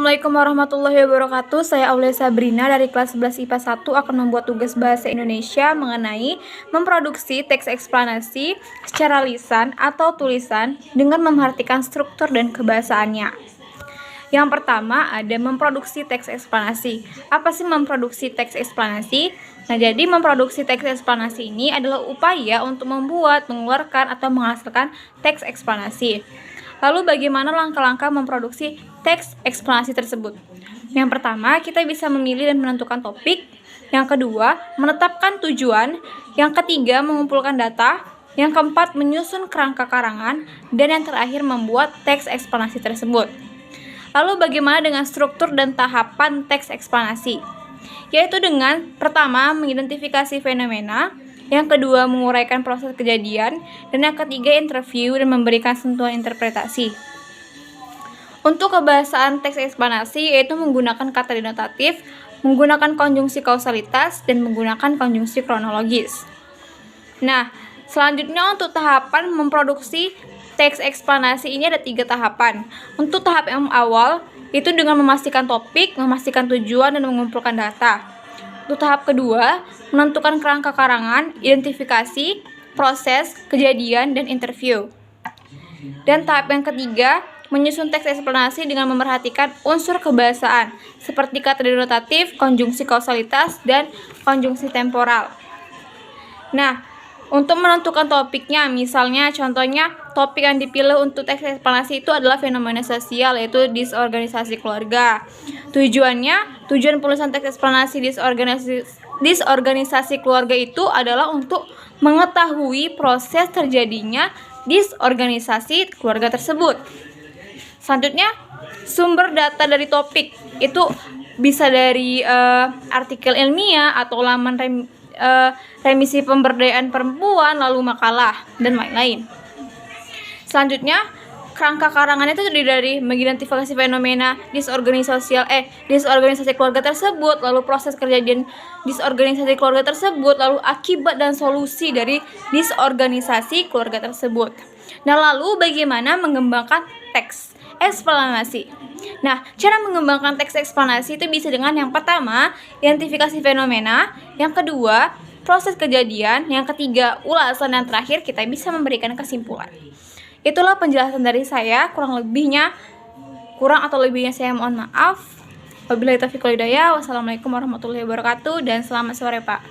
Assalamualaikum warahmatullahi wabarakatuh. Saya Aulia Sabrina dari kelas 11 IPA 1 akan membuat tugas bahasa Indonesia mengenai memproduksi teks eksplanasi secara lisan atau tulisan dengan memperhatikan struktur dan kebahasaannya. Yang pertama ada memproduksi teks eksplanasi. Apa sih memproduksi teks eksplanasi? Nah, jadi memproduksi teks eksplanasi ini adalah upaya untuk membuat, mengeluarkan, atau menghasilkan teks eksplanasi. Lalu bagaimana langkah-langkah memproduksi teks eksplanasi tersebut? Yang pertama, kita bisa memilih dan menentukan topik. Yang kedua, menetapkan tujuan. Yang ketiga, mengumpulkan data. Yang keempat, menyusun kerangka karangan. Dan yang terakhir, membuat teks eksplanasi tersebut. Lalu bagaimana dengan struktur dan tahapan teks eksplanasi? Yaitu dengan pertama, mengidentifikasi fenomena. Yang kedua, menguraikan proses kejadian, dan yang ketiga, interview dan memberikan sentuhan interpretasi. Untuk kebahasaan teks eksplanasi yaitu menggunakan kata denotatif, menggunakan konjungsi kausalitas, dan menggunakan konjungsi kronologis. Nah, selanjutnya untuk tahapan memproduksi teks eksplanasi ini ada 3 tahapan. Untuk tahap yang awal, itu dengan memastikan topik, memastikan tujuan, dan mengumpulkan data. Untuk tahap kedua, menentukan kerangka karangan, identifikasi, proses, kejadian, dan interview. Dan tahap yang ketiga, menyusun teks eksplanasi dengan memerhatikan unsur kebahasaan, seperti kata denotatif, konjungsi kausalitas, dan konjungsi temporal. Nah, untuk menentukan topiknya, misalnya contohnya topik yang dipilih untuk teks eksplanasi itu adalah fenomena sosial, yaitu disorganisasi keluarga. Tujuan penulisan teks eksplanasi disorganisasi keluarga itu adalah untuk mengetahui proses terjadinya disorganisasi keluarga tersebut. Selanjutnya, sumber data dari topik itu bisa dari artikel ilmiah atau laman remisi pemberdayaan perempuan, lalu makalah, dan lain-lain. Selanjutnya, kerangka karangan itu terdiri dari mengidentifikasi fenomena disorganisasi keluarga tersebut, lalu proses kejadian disorganisasi keluarga tersebut, lalu akibat dan solusi dari disorganisasi keluarga tersebut. Nah, lalu bagaimana mengembangkan teks eksplanasi? Nah, cara mengembangkan teks eksplanasi itu bisa dengan yang pertama, identifikasi fenomena, yang kedua, proses kejadian, yang ketiga, ulasan, dan terakhir kita bisa memberikan kesimpulan. Itulah penjelasan dari saya, kurang atau lebihnya saya mohon maaf. Wabillahi taufiq wal hidayah. Wassalamualaikum warahmatullahi wabarakatuh dan selamat sore, Pak.